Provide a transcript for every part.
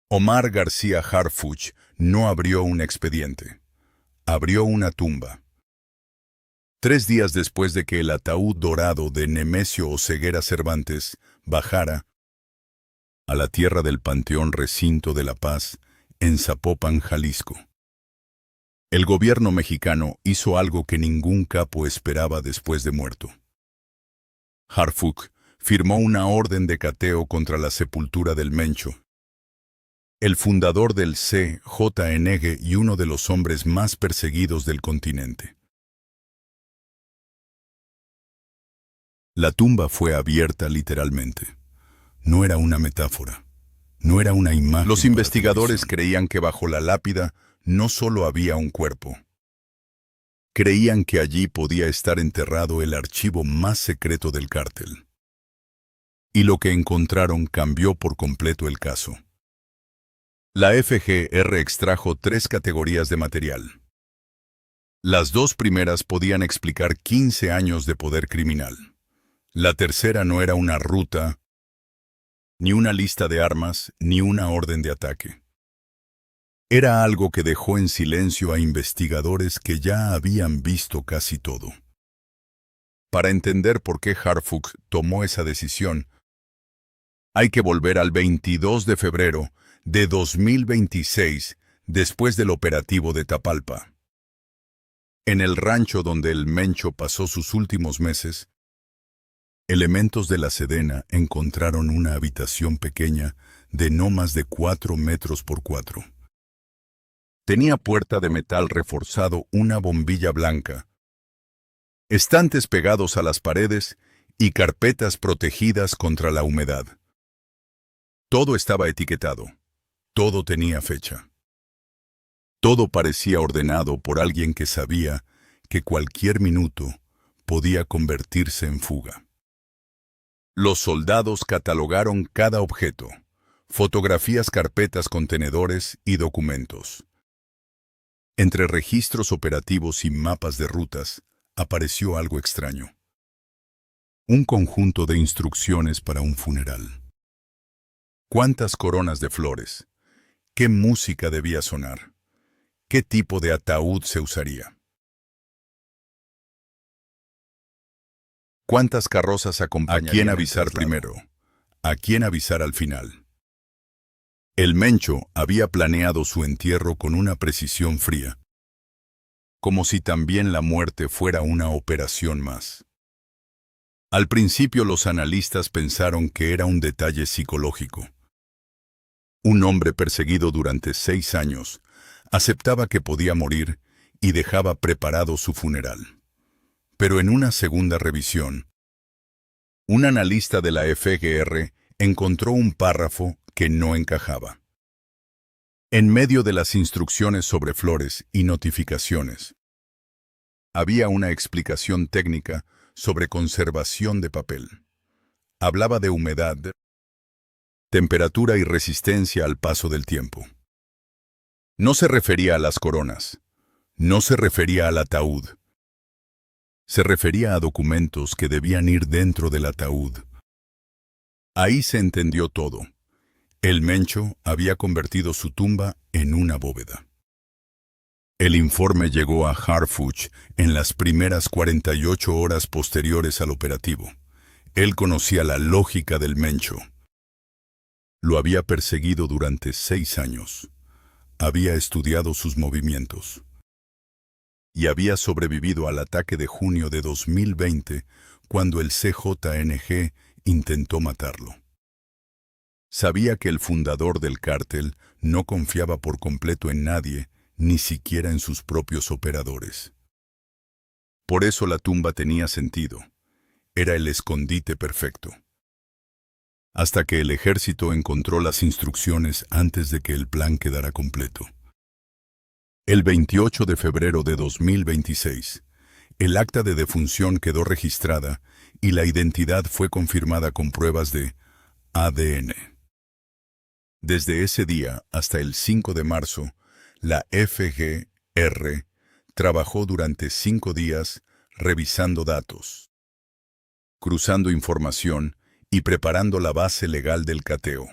Omar García Harfuch no abrió un expediente, abrió una tumba. 3 días después de que el ataúd dorado de Nemesio Oseguera Cervantes bajara a la tierra del Panteón Recinto de la Paz, en Zapopan, Jalisco. El gobierno mexicano hizo algo que ningún capo esperaba después de muerto. Harfuch firmó una orden de cateo contra la sepultura del Mencho, el fundador del CJNG y uno de los hombres más perseguidos del continente. La tumba fue abierta literalmente. No era una metáfora. No era una imagen. Los investigadores creían que bajo la lápida no solo había un cuerpo. Creían que allí podía estar enterrado el archivo más secreto del cártel. Y lo que encontraron cambió por completo el caso. La FGR extrajo 3 categorías de material. Las 2 primeras podían explicar 15 años de poder criminal. La tercera no era una ruta, ni una lista de armas, ni una orden de ataque. Era algo que dejó en silencio a investigadores que ya habían visto casi todo. Para entender por qué Harfuch tomó esa decisión, hay que volver al 22 de febrero de 2026, después del operativo de Tapalpa. En el rancho donde el Mencho pasó sus últimos meses, elementos de la Sedena encontraron una habitación pequeña de no más de 4 metros por 4. Tenía puerta de metal reforzado, una bombilla blanca, estantes pegados a las paredes y carpetas protegidas contra la humedad. Todo estaba etiquetado, todo tenía fecha. Todo parecía ordenado por alguien que sabía que cualquier minuto podía convertirse en fuga. Los soldados catalogaron cada objeto, fotografías, carpetas, contenedores y documentos. Entre registros operativos y mapas de rutas, apareció algo extraño. Un conjunto de instrucciones para un funeral. ¿Cuántas coronas de flores? ¿Qué música debía sonar? ¿Qué tipo de ataúd se usaría? ¿Cuántas carrozas acompañarían? ¿A quién avisar primero? ¿A quién avisar al final? El Mencho había planeado su entierro con una precisión fría, como si también la muerte fuera una operación más. Al principio los analistas pensaron que era un detalle psicológico. Un hombre perseguido durante 6 años aceptaba que podía morir y dejaba preparado su funeral. Pero en una segunda revisión, un analista de la FGR encontró un párrafo que no encajaba. En medio de las instrucciones sobre flores y notificaciones, había una explicación técnica sobre conservación de papel. Hablaba de humedad, temperatura y resistencia al paso del tiempo. No se refería a las coronas, no se refería al ataúd. Se refería a documentos que debían ir dentro del ataúd. Ahí se entendió todo. El Mencho había convertido su tumba en una bóveda. El informe llegó a Harfuch en las primeras 48 horas posteriores al operativo. Él conocía la lógica del Mencho. Lo había perseguido durante 6 años. Había estudiado sus movimientos. Y había sobrevivido al ataque de junio de 2020, cuando el CJNG intentó matarlo. Sabía que el fundador del cártel no confiaba por completo en nadie, ni siquiera en sus propios operadores. Por eso la tumba tenía sentido. Era el escondite perfecto. Hasta que el ejército encontró las instrucciones antes de que el plan quedara completo. El 28 de febrero de 2026, el acta de defunción quedó registrada y la identidad fue confirmada con pruebas de ADN. Desde ese día hasta el 5 de marzo, la FGR trabajó durante 5 días revisando datos, cruzando información y preparando la base legal del cateo.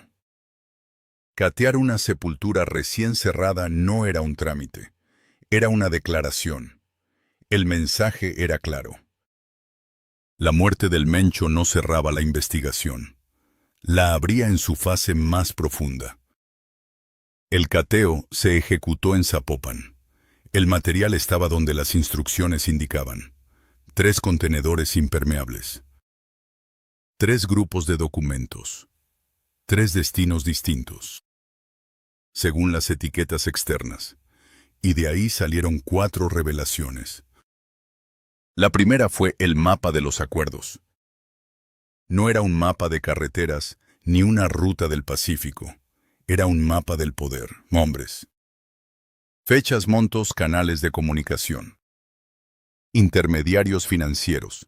Catear una sepultura recién cerrada no era un trámite, era una declaración. El mensaje era claro. La muerte del Mencho no cerraba la investigación, la abría en su fase más profunda. El cateo se ejecutó en Zapopan. El material estaba donde las instrucciones indicaban. 3 contenedores impermeables. 3 grupos de documentos. 3 destinos distintos, según las etiquetas externas. Y de ahí salieron 4 revelaciones. La primera fue el mapa de los acuerdos. No era un mapa de carreteras ni una ruta del Pacífico. Era un mapa del poder, hombres. Fechas, montos, canales de comunicación. Intermediarios financieros.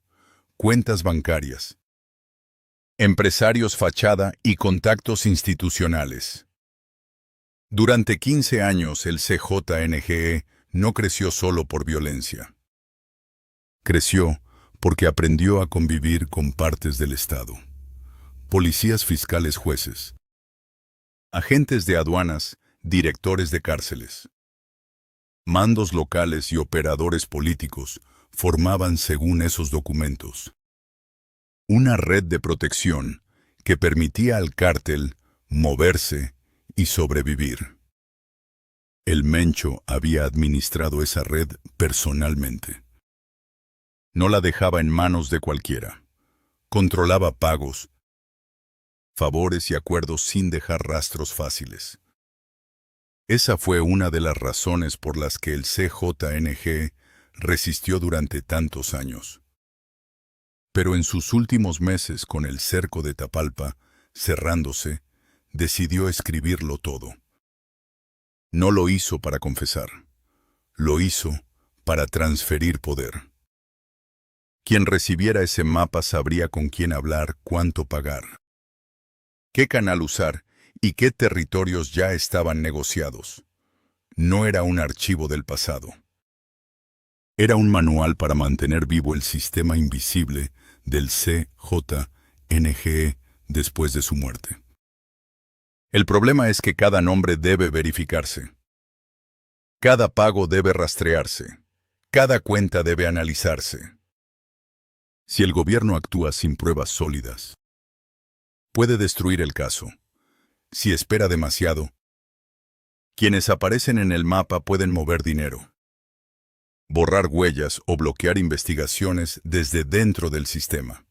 Cuentas bancarias. Empresarios fachada y contactos institucionales. Durante 15 años el CJNGE no creció solo por violencia. Creció porque aprendió a convivir con partes del Estado. Policías fiscales, jueces. Agentes de aduanas, directores de cárceles. Mandos locales y operadores políticos formaban, según esos documentos, una red de protección que permitía al cártel moverse y sobrevivir. El Mencho había administrado esa red personalmente. No la dejaba en manos de cualquiera. Controlaba pagos, favores y acuerdos sin dejar rastros fáciles. Esa fue una de las razones por las que el CJNG resistió durante tantos años. Pero en sus últimos meses, con el cerco de Tapalpa cerrándose, decidió escribirlo todo. No lo hizo para confesar, lo hizo para transferir poder. Quien recibiera ese mapa sabría con quién hablar, cuánto pagar, qué canal usar y qué territorios ya estaban negociados. No era un archivo del pasado. Era un manual para mantener vivo el sistema invisible del CJNGE después de su muerte. El problema es que cada nombre debe verificarse. Cada pago debe rastrearse. Cada cuenta debe analizarse. Si el gobierno actúa sin pruebas sólidas, puede destruir el caso. Si espera demasiado, quienes aparecen en el mapa pueden mover dinero, borrar huellas o bloquear investigaciones desde dentro del sistema.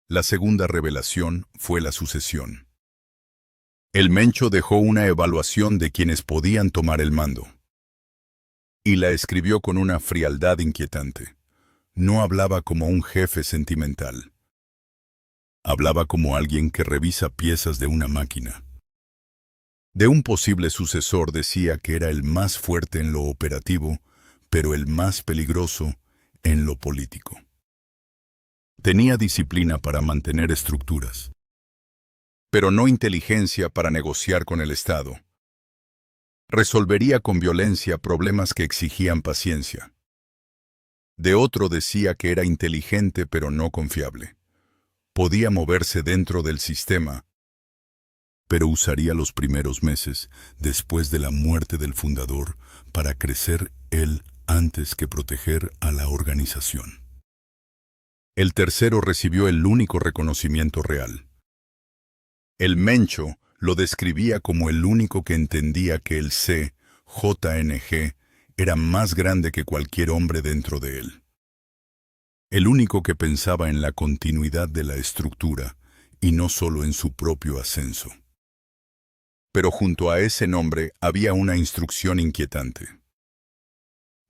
La segunda revelación fue la sucesión. El Mencho dejó una evaluación de quienes podían tomar el mando. Y la escribió con una frialdad inquietante. No hablaba como un jefe sentimental. Hablaba como alguien que revisa piezas de una máquina. De un posible sucesor decía que era el más fuerte en lo operativo, pero el más peligroso en lo político. Tenía disciplina para mantener estructuras, pero no inteligencia para negociar con el Estado. Resolvería con violencia problemas que exigían paciencia. De otro decía que era inteligente pero no confiable. Podía moverse dentro del sistema, pero usaría los primeros meses, después de la muerte del fundador, para crecer él antes que proteger a la organización. El tercero recibió el único reconocimiento real. El Mencho lo describía como el único que entendía que el CJNG era más grande que cualquier hombre dentro de él. El único que pensaba en la continuidad de la estructura y no solo en su propio ascenso. Pero junto a ese nombre había una instrucción inquietante.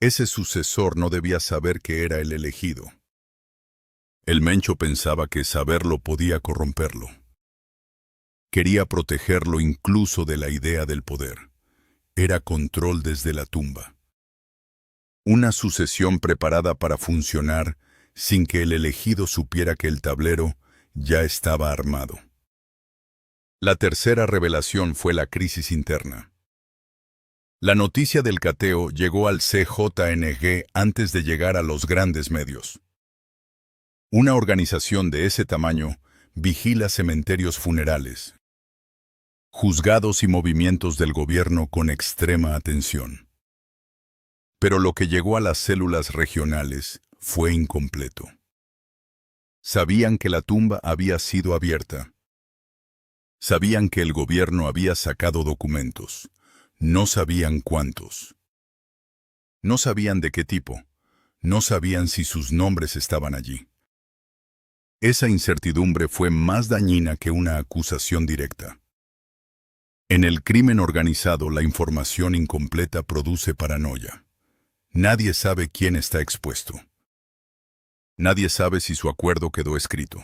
Ese sucesor no debía saber que era el elegido. El Mencho pensaba que saberlo podía corromperlo. Quería protegerlo incluso de la idea del poder. Era control desde la tumba. Una sucesión preparada para funcionar sin que el elegido supiera que el tablero ya estaba armado. La tercera revelación fue la crisis interna. La noticia del cateo llegó al CJNG antes de llegar a los grandes medios. Una organización de ese tamaño vigila cementerios funerales, juzgados y movimientos del gobierno con extrema atención. Pero lo que llegó a las células regionales fue incompleto. Sabían que la tumba había sido abierta. Sabían que el gobierno había sacado documentos. No sabían cuántos. No sabían de qué tipo. No sabían si sus nombres estaban allí. Esa incertidumbre fue más dañina que una acusación directa. En el crimen organizado, la información incompleta produce paranoia. Nadie sabe quién está expuesto. Nadie sabe si su acuerdo quedó escrito.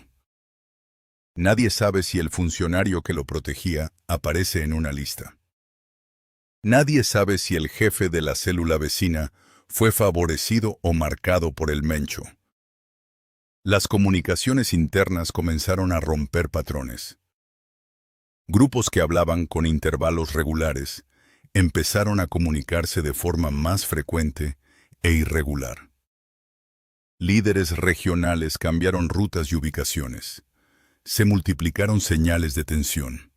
Nadie sabe si el funcionario que lo protegía aparece en una lista. Nadie sabe si el jefe de la célula vecina fue favorecido o marcado por el Mencho. Las comunicaciones internas comenzaron a romper patrones. Grupos que hablaban con intervalos regulares empezaron a comunicarse de forma más frecuente e irregular. Líderes regionales cambiaron rutas y ubicaciones. Se multiplicaron señales de tensión.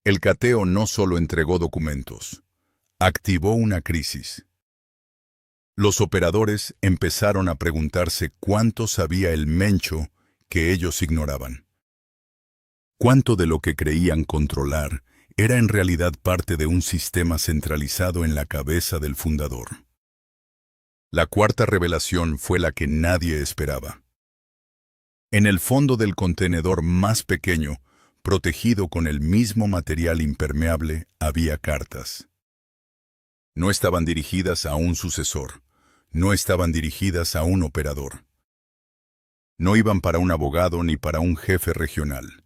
El cateo no solo entregó documentos, activó una crisis. Los operadores empezaron a preguntarse cuánto sabía el Mencho que ellos ignoraban. Cuánto de lo que creían controlar era en realidad parte de un sistema centralizado en la cabeza del fundador. La cuarta revelación fue la que nadie esperaba. En el fondo del contenedor más pequeño, protegido con el mismo material impermeable, había cartas. No estaban dirigidas a un sucesor, no estaban dirigidas a un operador. No iban para un abogado ni para un jefe regional.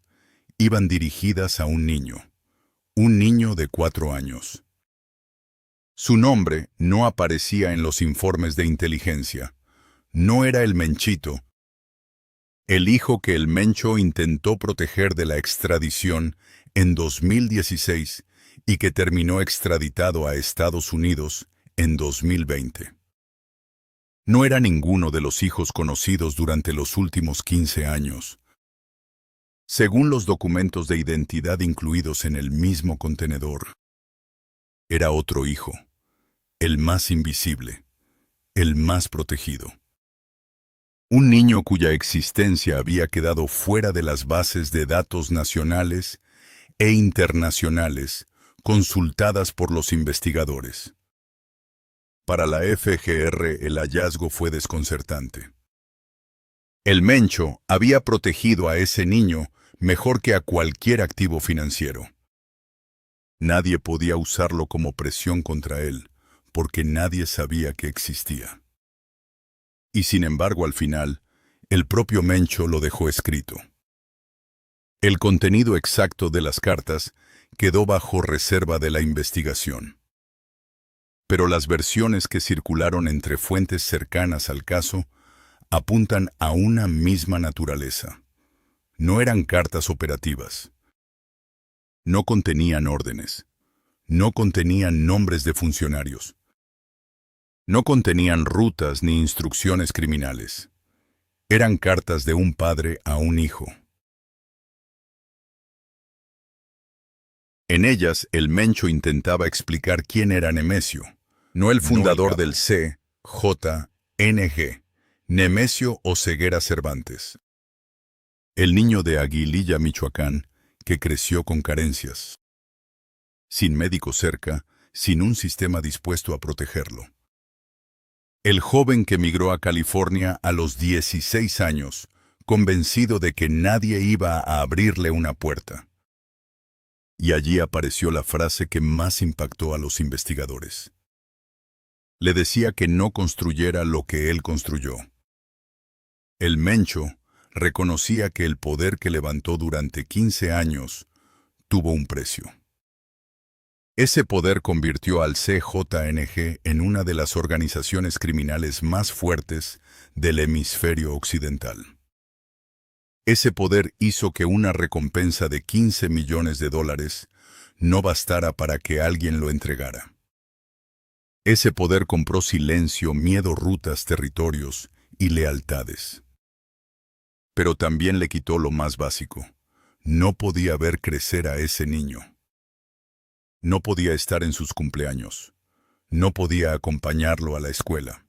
Iban dirigidas a un niño de 4 años. Su nombre no aparecía en los informes de inteligencia. No era el Menchito, el hijo que el Mencho intentó proteger de la extradición en 2016 y que terminó extraditado a Estados Unidos en 2020. No era ninguno de los hijos conocidos durante los últimos 15 años. Según los documentos de identidad incluidos en el mismo contenedor, era otro hijo, el más invisible, el más protegido. Un niño cuya existencia había quedado fuera de las bases de datos nacionales e internacionales consultadas por los investigadores. Para la FGR el hallazgo fue desconcertante. El Mencho había protegido a ese niño mejor que a cualquier activo financiero. Nadie podía usarlo como presión contra él, porque nadie sabía que existía. Y sin embargo, al final, el propio Mencho lo dejó escrito. El contenido exacto de las cartas quedó bajo reserva de la investigación. Pero las versiones que circularon entre fuentes cercanas al caso apuntan a una misma naturaleza. No eran cartas operativas. No contenían órdenes. No contenían nombres de funcionarios. No contenían rutas ni instrucciones criminales. Eran cartas de un padre a un hijo. En ellas, el Mencho intentaba explicar quién era Nemesio, no el fundador del CJNG, Nemesio Oseguera Cervantes. El niño de Aguililla, Michoacán, que creció con carencias. Sin médico cerca, sin un sistema dispuesto a protegerlo. El joven que migró a California a los 16 años, convencido de que nadie iba a abrirle una puerta. Y allí apareció la frase que más impactó a los investigadores. Le decía que no construyera lo que él construyó. El Mencho reconocía que el poder que levantó durante 15 años tuvo un precio. Ese poder convirtió al CJNG en una de las organizaciones criminales más fuertes del hemisferio occidental. Ese poder hizo que una recompensa de $15 millones no bastara para que alguien lo entregara. Ese poder compró silencio, miedo, rutas, territorios y lealtades. Pero también le quitó lo más básico. no podía ver crecer a ese niño. No podía estar en sus cumpleaños. No podía acompañarlo a la escuela.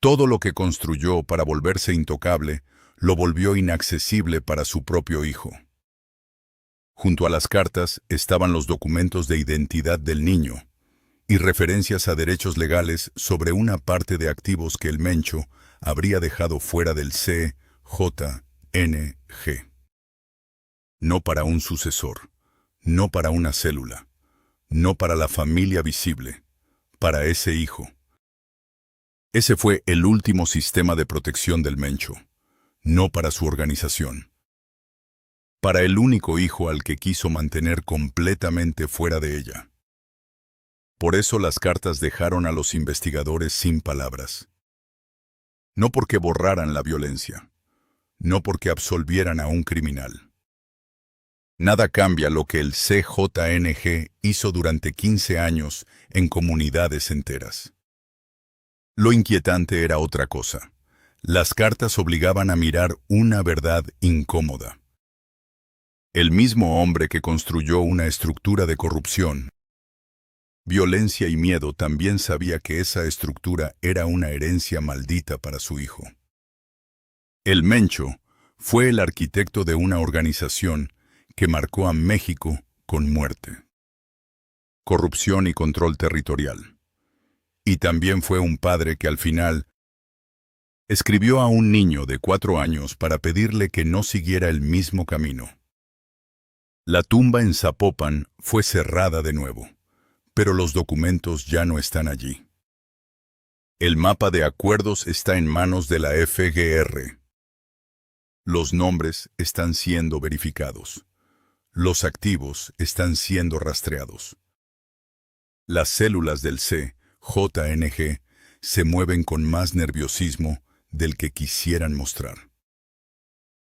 Todo lo que construyó para volverse intocable, lo volvió inaccesible para su propio hijo. Junto a las cartas estaban los documentos de identidad del niño y referencias a derechos legales sobre una parte de activos que el Mencho habría dejado fuera del CJNG. No para un sucesor, no para una célula, no para la familia visible, para ese hijo. Ese fue el último sistema de protección del Mencho, no para su organización. Para el único hijo al que quiso mantener completamente fuera de ella. Por eso las cartas dejaron a los investigadores sin palabras. No porque borraran la violencia, no porque absolvieran a un criminal. Nada cambia lo que el CJNG hizo durante 15 años en comunidades enteras. Lo inquietante era otra cosa. Las cartas obligaban a mirar una verdad incómoda. El mismo hombre que construyó una estructura de corrupción, violencia y miedo también sabía que esa estructura era una herencia maldita para su hijo. El Mencho fue el arquitecto de una organización que marcó a México con muerte, corrupción y control territorial. Y también fue un padre que al final escribió a un niño de 4 años para pedirle que no siguiera el mismo camino. La tumba en Zapopan fue cerrada de nuevo, pero los documentos ya no están allí. El mapa de acuerdos está en manos de la FGR. Los nombres están siendo verificados. Los activos están siendo rastreados. Las células del CJNG se mueven con más nerviosismo del que quisieran mostrar.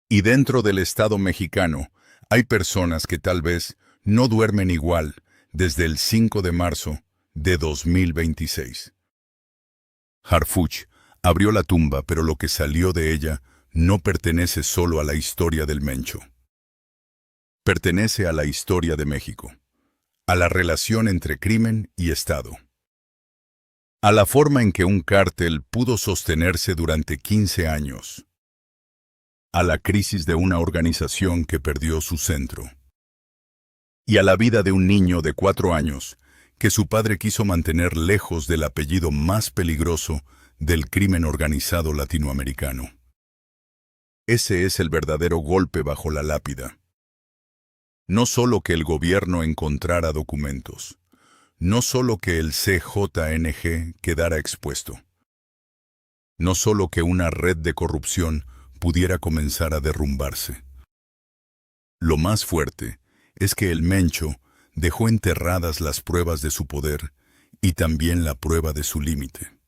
Y dentro del Estado mexicano hay personas que tal vez no duermen igual desde el 5 de marzo de 2026. Harfuch abrió la tumba, pero lo que salió de ella no pertenece solo a la historia del Mencho. Pertenece a la historia de México, a la relación entre crimen y Estado, a la forma en que un cártel pudo sostenerse durante 15 años, a la crisis de una organización que perdió su centro, y a la vida de un niño de 4 años que su padre quiso mantener lejos del apellido más peligroso del crimen organizado latinoamericano. Ese es el verdadero golpe bajo la lápida. No solo que el gobierno encontrara documentos, no solo que el CJNG quedara expuesto, no solo que una red de corrupción pudiera comenzar a derrumbarse. Lo más fuerte es que el Mencho dejó enterradas las pruebas de su poder y también la prueba de su límite.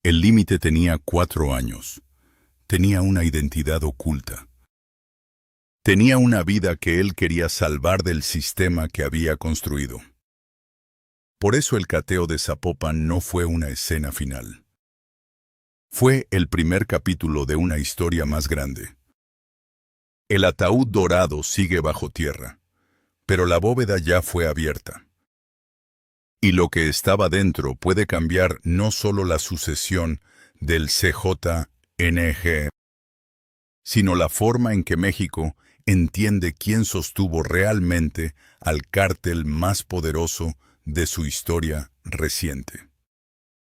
El límite tenía 4 años. Tenía una identidad oculta. Tenía una vida que él quería salvar del sistema que había construido. Por eso el cateo de Zapopan no fue una escena final. Fue el primer capítulo de una historia más grande. El ataúd dorado sigue bajo tierra, pero la bóveda ya fue abierta. Y lo que estaba dentro puede cambiar no solo la sucesión del CJNG, sino la forma en que México entiende quién sostuvo realmente al cártel más poderoso de su historia reciente.